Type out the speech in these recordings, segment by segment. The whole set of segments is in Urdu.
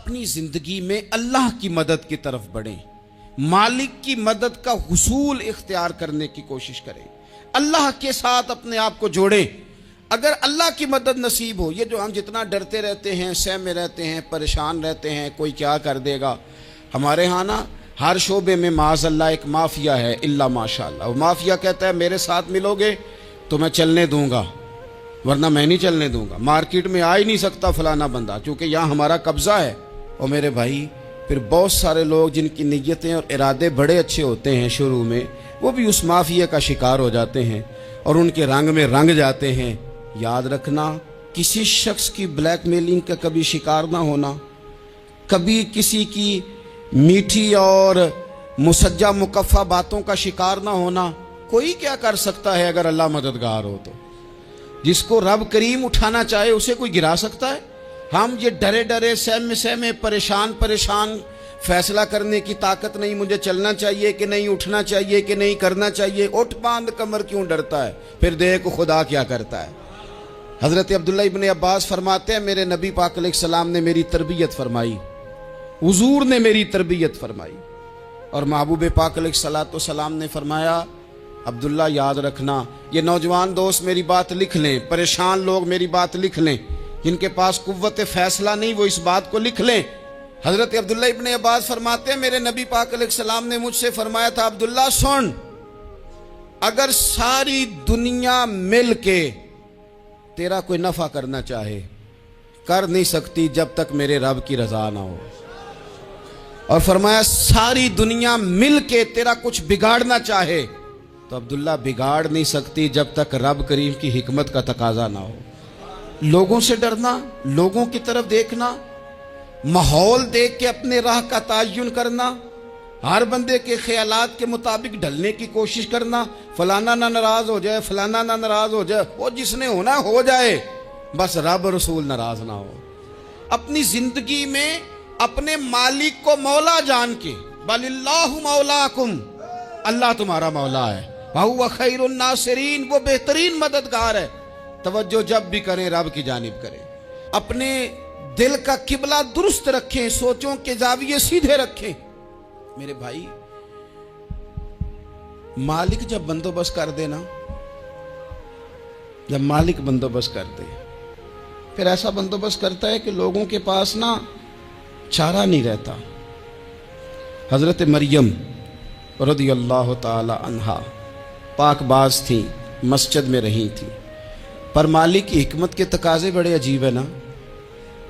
اپنی زندگی میں اللہ کی مدد کی طرف بڑھیں، مالک کی مدد کا حصول اختیار کرنے کی کوشش کریں، اللہ کے ساتھ اپنے آپ کو جوڑیں۔ اگر اللہ کی مدد نصیب ہو، یہ جو ہم جتنا ڈرتے رہتے ہیں، سہمے رہتے ہیں، پریشان رہتے ہیں کوئی کیا کر دے گا، ہمارے ہاں نا ہر شعبے میں معاذ اللہ ایک مافیا ہے، الا ماشاء اللہ۔ وہ مافیا کہتا ہے میرے ساتھ ملو گے تو میں چلنے دوں گا، ورنہ میں نہیں چلنے دوں گا، مارکیٹ میں آ ہی نہیں سکتا فلانا بندہ، کیونکہ یہاں ہمارا قبضہ ہے۔ اور میرے بھائی پھر بہت سارے لوگ جن کی نیتیں اور ارادے بڑے اچھے ہوتے ہیں شروع میں، وہ بھی اس مافیا کا شکار ہو جاتے ہیں اور ان کے رنگ میں رنگ جاتے ہیں۔ یاد رکھنا، کسی شخص کی بلیک میلنگ کا کبھی شکار نہ ہونا، کبھی کسی کی میٹھی اور مسجع مکفہ باتوں کا شکار نہ ہونا۔ کوئی کیا کر سکتا ہے اگر اللہ مددگار ہو تو؟ جس کو رب کریم اٹھانا چاہے اسے کوئی گرا سکتا ہے؟ ہم یہ ڈرے ڈرے سہمے پریشان فیصلہ کرنے کی طاقت نہیں، مجھے چلنا چاہیے کہ نہیں، اٹھنا چاہیے کہ نہیں، کرنا چاہیے، اٹھ باندھ کمر کیوں ڈرتا ہے؟ پھر دیکھ خدا کیا کرتا ہے۔ حضرت عبداللہ ابن عباس فرماتے ہیں میرے نبی پاک علیہ السلام نے میری تربیت فرمائی، حضور نے میری تربیت فرمائی، اور محبوب پاک علیہ السلام نے فرمایا عبداللہ یاد رکھنا، یہ نوجوان دوست میری بات لکھ لیں، پریشان لوگ میری بات لکھ لیں، جن کے پاس قوت فیصلہ نہیں وہ اس بات کو لکھ لیں۔ حضرت عبداللہ ابن عباس فرماتے ہیں میرے نبی پاک علیہ السلام نے مجھ سے فرمایا تھا عبداللہ سن، اگر ساری دنیا مل کے تیرا کوئی نفع کرنا چاہے کر نہیں سکتی جب تک میرے رب کی رضا نہ ہو، اور فرمایا ساری دنیا مل کے تیرا کچھ بگاڑنا چاہے تو عبداللہ بگاڑ نہیں سکتی جب تک رب کریم کی حکمت کا تقاضا نہ ہو۔ لوگوں سے ڈرنا، لوگوں کی طرف دیکھنا، ماحول دیکھ کے اپنے راہ کا تعین کرنا، ہر بندے کے خیالات کے مطابق ڈھلنے کی کوشش کرنا، فلانا نہ ناراض ہو جائے، فلانا نہ ناراض ہو جائے، وہ جس نے ہونا ہو جائے، بس رب رسول ناراض نہ ہو۔ اپنی زندگی میں اپنے مالک کو مولا جان کے، بل اللہ مولاکم، اللہ تمہارا مولا ہے، وَهُوَ خَيْرُ النَّاصِرِينَ، وہ بہترین مددگار ہے۔ توجہ جب بھی کریں رب کی جانب کریں، اپنے دل کا قبلہ درست رکھیں، سوچوں کے زاویے سیدھے رکھیں۔ میرے بھائی مالک جب بندوبست کر دے نا، جب مالک بندوبست کر دے پھر ایسا بندوبست کرتا ہے کہ لوگوں کے پاس نا چارہ نہیں رہتا۔ حضرت مریم رضی اللہ تعالی عنہا پاک باز تھیں، مسجد میں رہی تھیں، پر مالک کی حکمت کے تقاضے بڑے عجیب ہے نا۔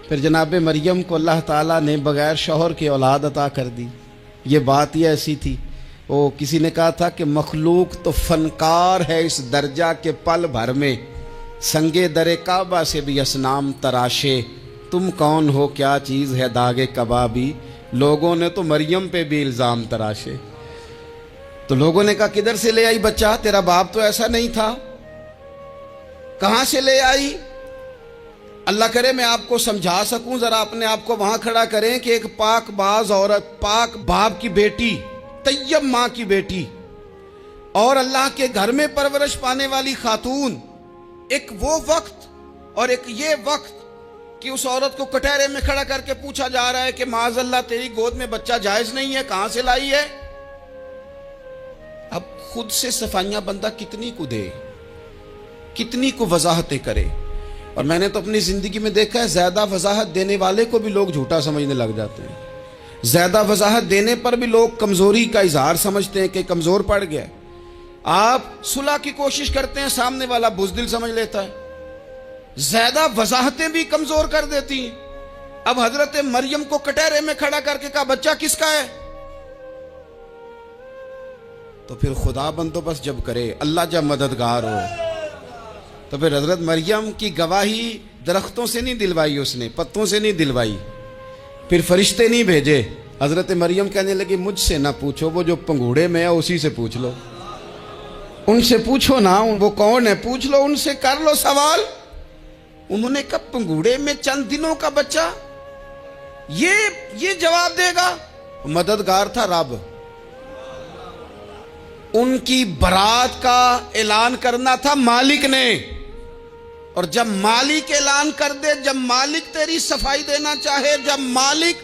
پھر جناب مریم کو اللہ تعالیٰ نے بغیر شوہر کے اولاد عطا کر دی۔ یہ بات ہی ایسی تھی، وہ کسی نے کہا تھا کہ مخلوق تو فنکار ہے اس درجہ کے پل بھر میں سنگے در کعبہ سے بھی اصنام تراشے، تم کون ہو کیا چیز ہے داغ کبابی، لوگوں نے تو مریم پہ بھی الزام تراشے۔ تو لوگوں نے کہا کدھر سے لے آئی بچہ، تیرا باپ تو ایسا نہیں تھا، کہاں سے لے آئی؟ اللہ کرے میں آپ کو سمجھا سکوں، ذرا اپنے آپ کو وہاں کھڑا کریں کہ ایک پاک باز عورت، پاک باپ کی بیٹی، طیب ماں کی بیٹی، اور اللہ کے گھر میں پرورش پانے والی خاتون، ایک وہ وقت اور ایک یہ وقت کہ اس عورت کو کٹہرے میں کھڑا کر کے پوچھا جا رہا ہے کہ معاذ اللہ تیری گود میں بچہ جائز نہیں ہے، کہاں سے لائی ہے؟ اب خود سے صفائیاں بندہ کتنی کو دے، کتنی کو وضاحتیں کرے۔ اور میں نے تو اپنی زندگی میں دیکھا ہے زیادہ وضاحت دینے والے کو بھی لوگ جھوٹا سمجھنے لگ جاتے ہیں، زیادہ وضاحت دینے پر بھی لوگ کمزوری کا اظہار سمجھتے ہیں کہ کمزور پڑ گیا۔ آپ صلح کی کوشش کرتے ہیں، سامنے والا بزدل سمجھ لیتا ہے، زیادہ وضاحتیں بھی کمزور کر دیتی ہیں۔ اب حضرت مریم کو کٹہرے میں کھڑا کر کے کہا بچہ کس کا ہے؟ تو پھر خدا بندوبست جب کرے، اللہ جب مددگار ہو، تو پھر حضرت مریم کی گواہی درختوں سے نہیں دلوائی، اس نے پتوں سے نہیں دلوائی، پھر فرشتے نہیں بھیجے۔ حضرت مریم کہنے لگی مجھ سے نہ پوچھو، وہ جو پنگوڑے میں ہے اسی سے پوچھ لو، ان سے پوچھو نا، وہ کون ہے پوچھ لو، ان سے کر لو سوال۔ انہوں نے کہا پنگوڑے میں چند دنوں کا بچہ، یہ جواب دے گا؟ مددگار تھا رب، ان کی برات کا اعلان کرنا تھا مالک نے، اور جب مالک اعلان کر دے، جب مالک تیری صفائی دینا چاہے، جب مالک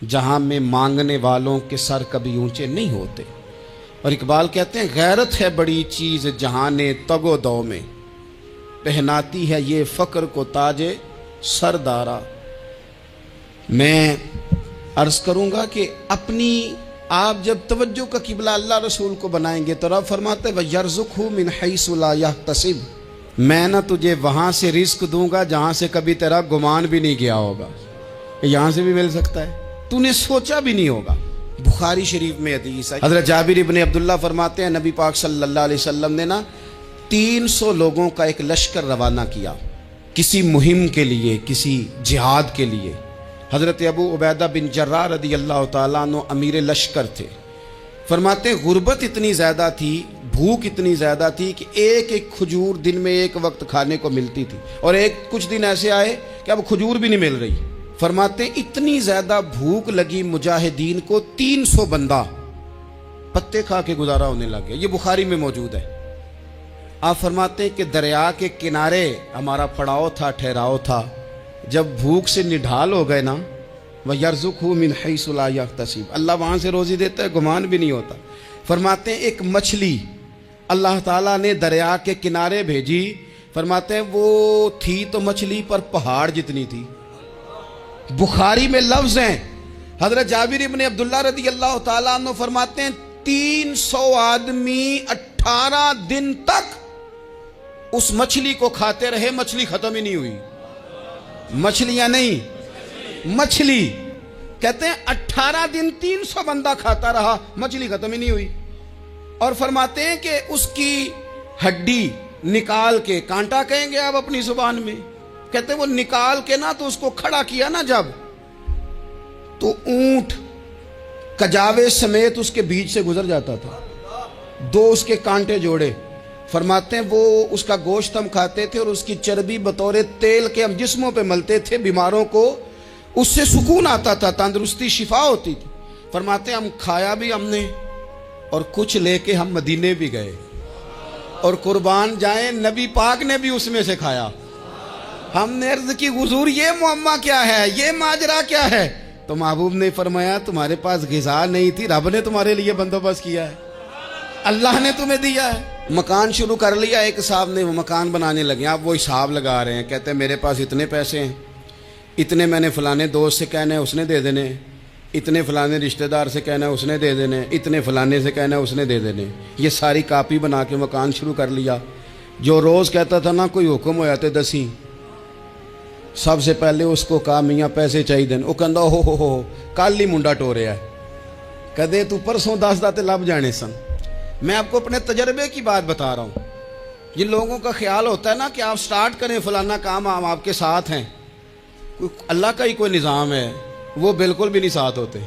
جہاں میں مانگنے والوں کے سر کبھی اونچے نہیں ہوتے. اور اقبال کہتے ہیں غیرت ہے بڑی چیز جہاں نے تگ و دو میں، پہناتی ہے یہ فقر کو تاج سردارا. میں عرض کروں گا کہ اپنی آپ جب توجہ کا قبلہ اللہ رسول کو بنائیں گے تو رب فرماتے ہیں وَيَرْزُقْهُ مِنْ حَيْثُ لَا يَحْتَسِبُ، میں نہ تجھے وہاں سے رزق دوں گا جہاں سے کبھی تیرا گمان بھی نہیں گیا ہوگا. یہاں سے بھی مل سکتا ہے، تو نے سوچا بھی نہیں ہوگا. بخاری شریف میں حدیث ہے، حضرت جابر ابن عبداللہ فرماتے ہیں نبی پاک صلی اللہ علیہ وسلم نے نا 300 لوگوں کا ایک لشکر روانہ کیا کسی مہم کے لیے، کسی جہاد کے لیے. حضرت ابو عبیدہ بن جراح رضی اللہ تعالیٰ عنہ امیر لشکر تھے. فرماتے ہیں غربت اتنی زیادہ تھی، بھوک اتنی زیادہ تھی کہ ایک ایک کھجور دن میں ایک وقت کھانے کو ملتی تھی، اور کچھ دن ایسے آئے کہ اب کھجور بھی نہیں مل رہی. فرماتے ہیں اتنی زیادہ بھوک لگی مجاہدین کو 300 بندہ پتے کھا کے گزارا ہونے لگے. یہ بخاری میں موجود ہے. آپ فرماتے ہیں کہ دریا کے کنارے ہمارا پڑاؤ تھا، ٹھہراؤ تھا. جب بھوک سے نڈھال ہو گئے نا وَيَرْزُقْهُ مِنْ حَيْثُ لَا يَحْتَسِبُ، اللہ وہاں سے روزی دیتا ہے، گمان بھی نہیں ہوتا. فرماتے ہیں ایک مچھلی اللہ تعالیٰ نے دریا کے کنارے بھیجی. فرماتے ہیں وہ تھی تو مچھلی پر پہاڑ جتنی تھی. بخاری میں لفظ ہیں، حضرت جابر ابن عبداللہ رضی اللہ تعالیٰ عنہ فرماتے ہیں 300 آدمی 18 دن تک اس مچھلی کو کھاتے رہے، مچھلی ختم ہی نہیں ہوئی. مچھلیاں نہیں، مچھلی. کہتے ہیں 18 دن 300 بندہ کھاتا رہا، مچھلی ختم ہی نہیں ہوئی. اور فرماتے ہیں کہ اس کی ہڈی نکال کے، کانٹا کہیں گے آپ اپنی زبان میں، کہتے ہیں وہ نکال کے نا تو اس کو کھڑا کیا نا جب، تو اونٹ کجاوے سمیت اس کے بیچ سے گزر جاتا تھا. 2 اس کے کانٹے جوڑے. فرماتے ہیں وہ اس کا گوشت ہم کھاتے تھے اور اس کی چربی بطور تیل کے ہم جسموں پہ ملتے تھے، بیماروں کو اس سے سکون آتا تھا، تندرستی شفا ہوتی تھی. فرماتے ہیں ہم کھایا بھی ہم نے، اور کچھ لے کے ہم مدینے بھی گئے، اور قربان جائیں نبی پاک نے بھی اس میں سے کھایا. ہم نے عرض کی حضور یہ معمہ کیا ہے، یہ ماجرا کیا ہے؟ تو محبوب نے فرمایا تمہارے پاس غذا نہیں تھی، رب نے تمہارے لیے بندوبست کیا ہے، اللہ نے تمہیں دیا ہے. مکان شروع کر لیا ایک صاحب نے، وہ مکان بنانے لگے. آپ وہ حساب لگا رہے ہیں، کہتے ہیں میرے پاس اتنے پیسے ہیں، اتنے میں نے فلانے دوست سے کہنا ہے اس نے دے دینے، اتنے فلانے رشتہ دار سے کہنا ہے اس نے دے دینے، اتنے فلانے سے کہنا ہے اس نے دے دینے. یہ ساری کاپی بنا کے مکان شروع کر لیا. جو روز کہتا تھا نا کوئی حکم ہو جاتے 10 سب سے پہلے اس کو کہا میاں پیسے چاہیے دین. وہ کہندا ہو کل ہی منڈا ٹوریا ہے، کدے تو پرسوں 10 داتے لب جانے سن. میں آپ کو اپنے تجربے کی بات بتا رہا ہوں. جن لوگوں کا خیال ہوتا ہے نا کہ آپ سٹارٹ کریں فلانا کام، ہم آپ کے ساتھ ہیں، اللہ کا ہی کوئی نظام ہے، وہ بالکل بھی نہیں ساتھ ہوتے.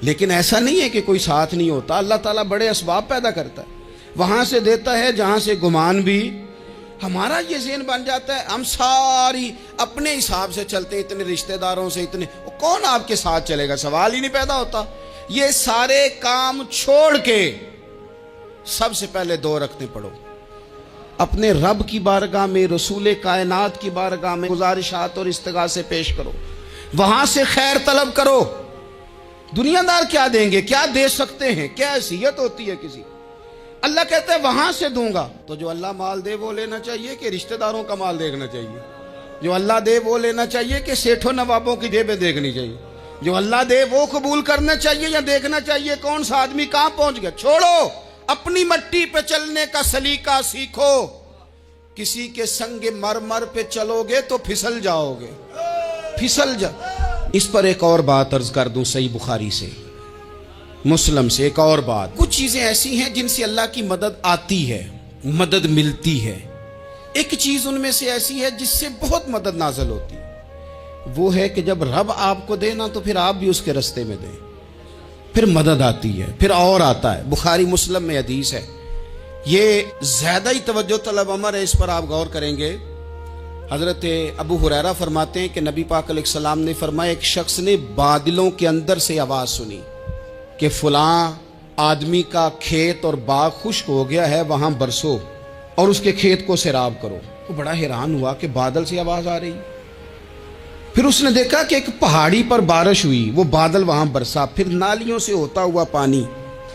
لیکن ایسا نہیں ہے کہ کوئی ساتھ نہیں ہوتا. اللہ تعالیٰ بڑے اسباب پیدا کرتا ہے، وہاں سے دیتا ہے جہاں سے گمان بھی. ہمارا یہ ذہن بن جاتا ہے ہم ساری اپنے حساب سے چلتے ہیں، اتنے رشتہ داروں سے، اتنے کون آپ کے ساتھ چلے گا، سوال ہی نہیں پیدا ہوتا. یہ سارے کام چھوڑ کے سب سے پہلے 2 رکعتیں پڑھو، اپنے رب کی بارگاہ میں، رسول کائنات کی بارگاہ میں گزارشات اور استغاثے پیش کرو، وہاں سے خیر طلب کرو. دنیا دار کیا دیں گے، کیا دے سکتے ہیں، کیا حیثیت ہوتی ہے کسی. اللہ کہتا ہے وہاں سے دوں گا. تو جو اللہ مال دے وہ لینا چاہیے کہ رشتہ داروں کا مال دیکھنا چاہیے؟ جو اللہ دے وہ لینا چاہیے کہ سیٹھوں نوابوں کی جیبیں دیکھنی چاہیے؟ جو اللہ دے وہ قبول کرنا چاہیے یا دیکھنا چاہیے کون سا آدمی کہاں پہنچ گیا؟ چھوڑو، اپنی مٹی پہ چلنے کا سلیقہ سیکھو. کسی کے سنگ مرمر پہ چلو گے تو پھسل جاؤ گے، پھسل جا. اس پر ایک اور بات عرض کر دوں، صحیح بخاری سے، مسلم سے ایک اور بات. کچھ چیزیں ایسی ہیں جن سے اللہ کی مدد آتی ہے، مدد ملتی ہے. ایک چیز ان میں سے ایسی ہے جس سے بہت مدد نازل ہوتی ہے، وہ ہے کہ جب رب آپ کو دے نا تو پھر آپ بھی اس کے رستے میں دیں، پھر مدد آتی ہے، پھر اور آتا ہے. بخاری مسلم میں حدیث ہے، یہ زیادہ ہی توجہ طلب امر ہے، اس پر آپ غور کریں گے. حضرت ابو ہریرہ فرماتے ہیں کہ نبی پاک علیہ السلام نے فرمایا ایک شخص نے بادلوں کے اندر سے آواز سنی کہ فلاں آدمی کا کھیت اور باغ خشک ہو گیا ہے، وہاں برسو اور اس کے کھیت کو سیراب کرو. وہ بڑا حیران ہوا کہ بادل سے آواز آ رہی. پھر اس نے دیکھا کہ ایک پہاڑی پر بارش ہوئی، وہ بادل وہاں برسا، پھر نالیوں سے ہوتا ہوا پانی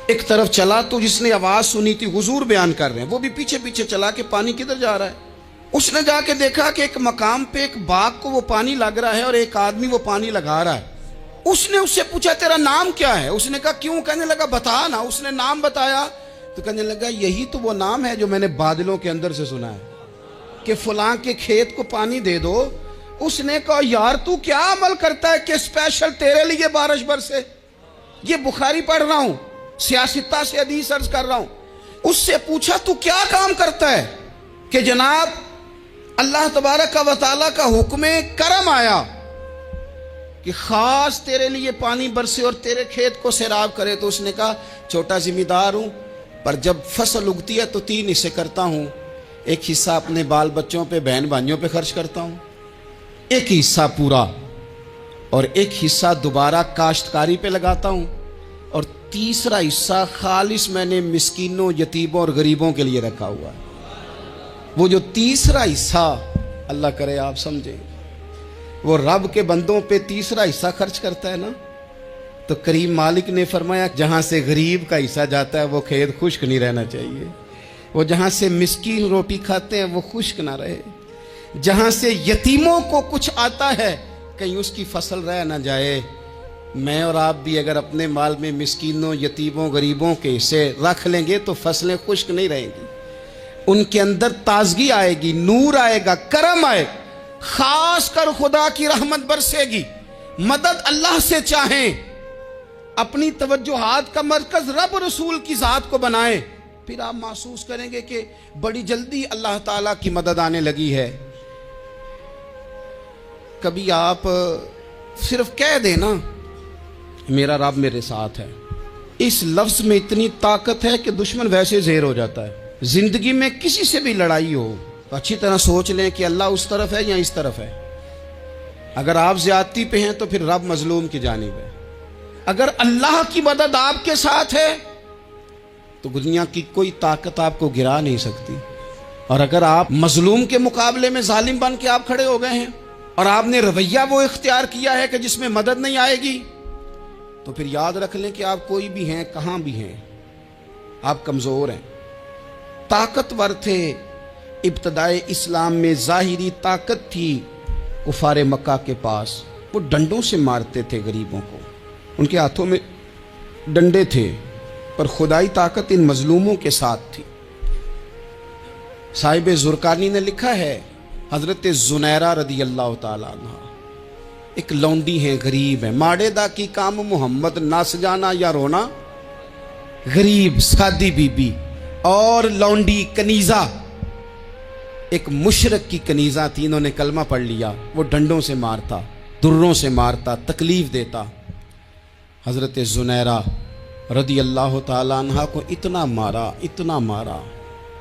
ایک طرف چلا، تو جس نے آواز سنی تھی حضور بیان کر رہے ہیں، وہ بھی پیچھے پیچھے چلا کہ پانی کدھر جا رہا ہے۔ اس نے جا کے دیکھا کہ ایک مقام پہ ایک باغ کو وہ پانی لگ رہا ہے اور ایک آدمی وہ پانی لگا رہا ہے۔ اس نے اس سے پوچھا تیرا نام کیا ہے؟ اس نے کہا کیوں؟ کہنے لگا بتا نا۔ اس نے نام بتایا تو کہنے لگا یہی تو وہ نام ہے جو میں نے بادلوں کے اندر سے سنا ہے کہ فلاں کے کھیت کو پانی دے دو۔ اس نے کہا یار تو کیا عمل کرتا ہے کہ اسپیشل تیرے لیے بارش برسے؟ یہ بخاری پڑھ رہا ہوں، سیاستہ سے حدیث عرض کر رہا ہوں۔ اس سے پوچھا تو کیا کام کرتا ہے کہ جناب اللہ تبارک و تعالیٰ کا حکم کرم آیا کہ خاص تیرے لیے پانی برسے اور تیرے کھیت کو سیراب کرے؟ تو اس نے کہا چھوٹا ذمہ دار ہوں، پر جب فصل اگتی ہے تو 3 حصے کرتا ہوں، ایک حصہ اپنے بال بچوں پہ بہن بھائیوں پہ خرچ کرتا ہوں، ایک حصہ پورا، اور ایک حصہ دوبارہ کاشتکاری پہ لگاتا ہوں، اور تیسرا حصہ خالص میں نے مسکینوں، یتیموں اور غریبوں کے لیے رکھا ہوا ہے۔ وہ جو تیسرا حصہ اللہ کرے آپ سمجھیں، وہ رب کے بندوں پہ تیسرا حصہ خرچ کرتا ہے نا، تو کریم مالک نے فرمایا جہاں سے غریب کا حصہ جاتا ہے وہ کھیت خشک نہیں رہنا چاہیے، وہ جہاں سے مسکین روٹی کھاتے ہیں وہ خشک نہ رہے، جہاں سے یتیموں کو کچھ آتا ہے کہیں اس کی فصل رہ نہ جائے۔ میں اور آپ بھی اگر اپنے مال میں مسکینوں، یتیموں، غریبوں کے حصے رکھ لیں گے تو فصلیں خشک نہیں رہیں گی، ان کے اندر تازگی آئے گی، نور آئے گا، کرم آئے گا، خاص کر خدا کی رحمت برسے گی۔ مدد اللہ سے چاہیں، اپنی توجہات کا مرکز رب رسول کی ذات کو بنائیں، پھر آپ محسوس کریں گے کہ بڑی جلدی اللہ تعالیٰ کی مدد آنے لگی ہے۔ کبھی آپ صرف کہہ دیں نا میرا رب میرے ساتھ ہے، اس لفظ میں اتنی طاقت ہے کہ دشمن ویسے زہر ہو جاتا ہے۔ زندگی میں کسی سے بھی لڑائی ہو تو اچھی طرح سوچ لیں کہ اللہ اس طرف ہے یا اس طرف ہے۔ اگر آپ زیادتی پہ ہیں تو پھر رب مظلوم کی جانب ہے۔ اگر اللہ کی مدد آپ کے ساتھ ہے تو دنیا کی کوئی طاقت آپ کو گرا نہیں سکتی، اور اگر آپ مظلوم کے مقابلے میں ظالم بن کے آپ کھڑے ہو گئے ہیں اور آپ نے رویہ وہ اختیار کیا ہے کہ جس میں مدد نہیں آئے گی، تو پھر یاد رکھ لیں کہ آپ کوئی بھی ہیں، کہاں بھی ہیں، آپ کمزور ہیں۔ طاقتور تھے ابتدائے اسلام میں، ظاہری طاقت تھی کفار مکہ کے پاس، وہ ڈنڈوں سے مارتے تھے غریبوں کو، ان کے ہاتھوں میں ڈنڈے تھے، پر خدائی طاقت ان مظلوموں کے ساتھ تھی۔ صاحب زرقانی نے لکھا ہے حضرت زنیرہ رضی اللہ تعالیٰ عنہ ایک لونڈی ہیں، غریب ہیں، ماڑے دا کی کام محمد نس جانا یا رونا، غریب سادی بی بی اور لونڈی کنیزہ، ایک مشرک کی کنیزہ تھی، انہوں نے کلمہ پڑھ لیا، وہ ڈنڈوں سے مارتا، دروں سے مارتا، تکلیف دیتا۔ حضرت زنیرہ رضی اللہ تعالیٰ عنہ کو اتنا مارا، اتنا مارا۔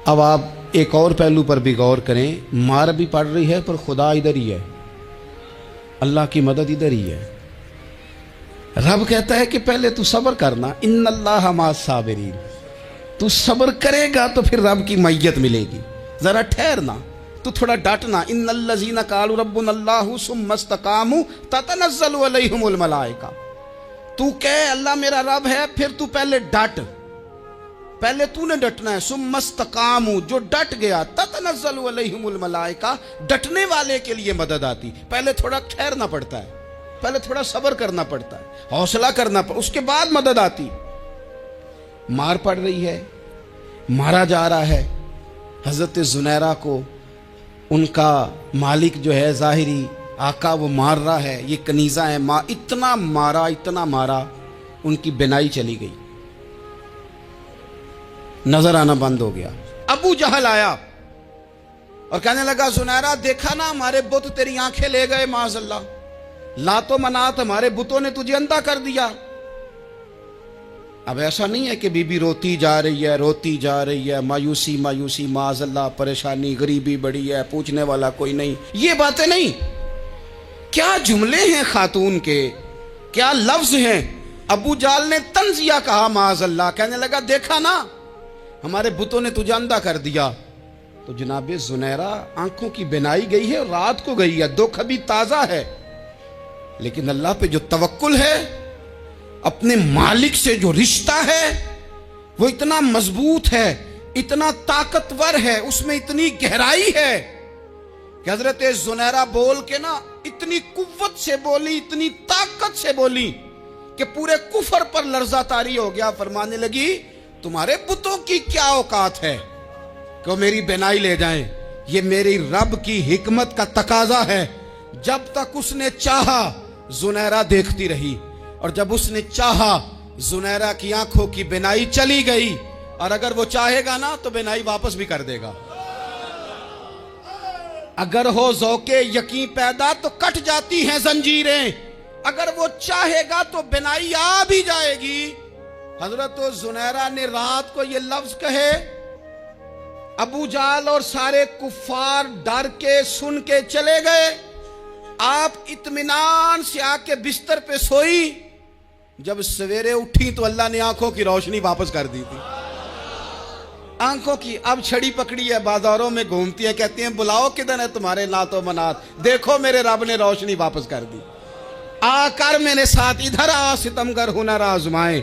اب آپ ایک اور پہلو پر بھی غور کریں، مار بھی پڑ رہی ہے پر خدا ادھر ہی ہے، اللہ کی مدد ادھر ہی ہے۔ رب کہتا ہے کہ پہلے تو صبر کرنا، ان اللہ مع الصابرین، تو صبر کرے گا تو پھر رب کی معیت ملے گی، ذرا ٹھہرنا، تو تھوڑا ڈٹنا۔ ان الذین قالوا ربنا اللہ ثم استقاموا تتنزل علیہم الملائکہ، تو کہے اللہ میرا رب ہے، پھر تو پہلے ڈٹ، پہلے تو نے ڈٹنا ہے۔ ثم استقاموا، جو ڈٹ گیا، تتنزل علیہم الملائکہ، ڈٹنے والے کے لیے مدد آتی، پہلے تھوڑا ٹھہرنا پڑتا ہے، پہلے تھوڑا صبر کرنا پڑتا ہے، حوصلہ کرنا پڑتا، اس کے بعد مدد آتی۔ مار پڑ رہی ہے، مارا جا رہا ہے حضرت زنیرہ کو، ان کا مالک جو ہے ظاہری آقا وہ مار رہا ہے، یہ کنیزہ ہے، اتنا مارا، اتنا مارا، ان کی بینائی چلی گئی، نظر آنا بند ہو گیا۔ ابو جہل آیا اور کہنے لگا زنیرہ دیکھا نا ہمارے بت تیری آنکھیں لے گئے، معاذ اللہ، لات و منات ہمارے بتوں نے تجھے اندھا کر دیا۔ اب ایسا نہیں ہے کہ بی بی روتی جا رہی ہے، روتی جا رہی ہے، مایوسی مایوسی، معاذ اللہ، پریشانی، غریبی بڑی ہے، پوچھنے والا کوئی نہیں، یہ باتیں نہیں۔ کیا جملے ہیں خاتون کے، کیا لفظ ہیں۔ ابو جہل نے تنزیہ کہا، معاذ اللہ، کہنے لگا دیکھا نا ہمارے بتوں نے تجھے اندھا کر دیا۔ تو جناب زنیرہ آنکھوں کی بینائی گئی ہے اور رات کو گئی ہے، دکھ ابھی تازہ ہے، لیکن اللہ پہ جو توکل ہے، اپنے مالک سے جو رشتہ ہے، وہ اتنا مضبوط ہے، اتنا طاقتور ہے، اس میں اتنی گہرائی ہے کہ حضرت زنیرہ بول کے نا اتنی قوت سے بولی، اتنی طاقت سے بولی کہ پورے کفر پر لرزہ طاری ہو گیا۔ فرمانے لگی تمہارے بتوں کی کیا اوقات ہے کہ وہ میری بینائی لے جائیں؟ یہ میری رب کی حکمت کا تقاضا ہے۔ جب تک اس نے چاہا زنیرہ دیکھتی رہی، اور جب اس نے چاہا زنیرہ کی آنکھوں کی بینائی چلی گئی، اور اگر وہ چاہے گا نا تو بینائی واپس بھی کر دے گا۔ اگر ہو ذوق یقین پیدا تو کٹ جاتی ہیں زنجیریں، اگر وہ چاہے گا تو بینائی آ بھی جائے گی۔ حضرت زنیرہ نے رات کو یہ لفظ کہے، ابو جہل اور سارے کفار ڈر کے سن کے چلے گئے، آپ اطمینان سے آ کے بستر پہ سوئی۔ جب سویرے اٹھی تو اللہ نے آنکھوں کی روشنی واپس کر دی تھی۔ آنکھوں کی اب چھڑی پکڑی ہے، بازاروں میں گھومتی ہے، کہتی ہیں بلاؤ کدھر ہے تمہارے نات و منات، دیکھو میرے رب نے روشنی واپس کر دی۔ آ کر میرے ساتھ ادھر آ، ستمگر ہنر آزمائے،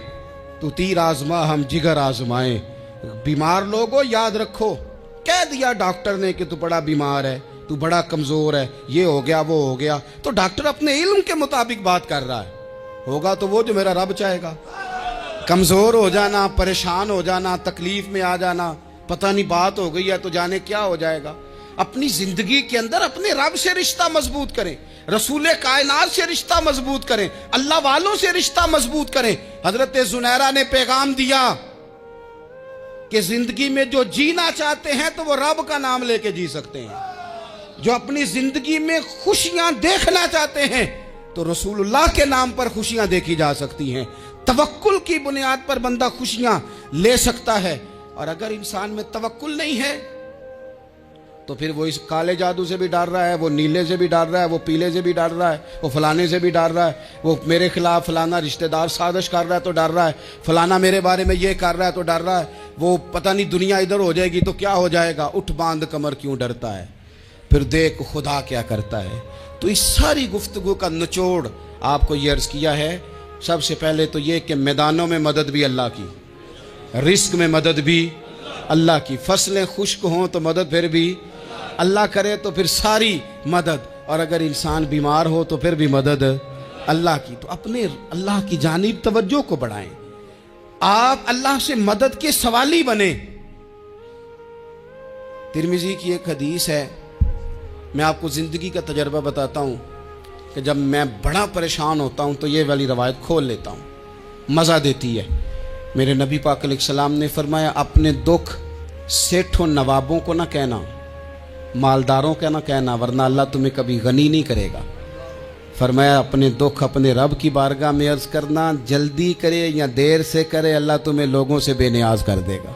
تو تیر آزما ہم جگر آزمائے۔ بیمار لوگوں یاد رکھو، کہہ دیا ڈاکٹر نے کہ تو بڑا بیمار ہے، تو بڑا کمزور ہے، یہ ہو گیا وہ ہو گیا، تو ڈاکٹر اپنے علم کے مطابق بات کر رہا ہے، ہوگا تو وہ جو میرا رب چاہے گا۔ کمزور ہو جانا، پریشان ہو جانا، تکلیف میں آ جانا، پتہ نہیں بات ہو گئی ہے تو جانے کیا ہو جائے گا۔ اپنی زندگی کے اندر اپنے رب سے رشتہ مضبوط کریں، رسول کائنات سے رشتہ مضبوط کریں، اللہ والوں سے رشتہ مضبوط کریں۔ حضرت زنیرہ نے پیغام دیا کہ زندگی میں جو جینا چاہتے ہیں تو وہ رب کا نام لے کے جی سکتے ہیں، جو اپنی زندگی میں خوشیاں دیکھنا چاہتے ہیں تو رسول اللہ کے نام پر خوشیاں دیکھی جا سکتی ہیں۔ توکل کی بنیاد پر بندہ خوشیاں لے سکتا ہے، اور اگر انسان میں توکل نہیں ہے تو پھر وہ اس کالے جادو سے بھی ڈر رہا ہے، وہ نیلے سے بھی ڈر رہا ہے، وہ پیلے سے بھی ڈر رہا ہے، وہ فلانے سے بھی ڈر رہا ہے، وہ میرے خلاف فلانا رشتہ دار سازش کر رہا ہے تو ڈر رہا ہے، فلانا میرے بارے میں یہ کر رہا ہے تو ڈر رہا ہے، وہ پتہ نہیں دنیا ادھر ہو جائے گی تو کیا ہو جائے گا، اٹھ باندھ کمر کیوں ڈرتا ہے، پھر دیکھ خدا کیا کرتا ہے۔ تو اس ساری گفتگو کا نچوڑ آپ کو یہ عرض کیا ہے، سب سے پہلے تو یہ کہ میدانوں میں مدد بھی اللہ کی، رزق میں مدد بھی اللہ کی، فصلیں خشک ہوں تو مدد پھر بھی اللہ کرے، تو پھر ساری مدد، اور اگر انسان بیمار ہو تو پھر بھی مدد اللہ کی۔ تو اپنے اللہ کی جانب توجہ کو بڑھائیں، آپ اللہ سے مدد کے سوالی بنیں۔ ترمذی کی ایک حدیث ہے، میں آپ کو زندگی کا تجربہ بتاتا ہوں کہ جب میں بڑا پریشان ہوتا ہوں تو یہ والی روایت کھول لیتا ہوں، مزہ دیتی ہے۔ میرے نبی پاک علیہ السلام نے فرمایا اپنے دکھ سیٹھوں نوابوں کو نہ کہنا، مالداروں کا نہ کہنا، ورنہ اللہ تمہیں کبھی غنی نہیں کرے گا۔ فرمایا اپنے دکھ اپنے رب کی بارگاہ میں عرض کرنا، جلدی کرے یا دیر سے کرے اللہ تمہیں لوگوں سے بے نیاز کر دے گا۔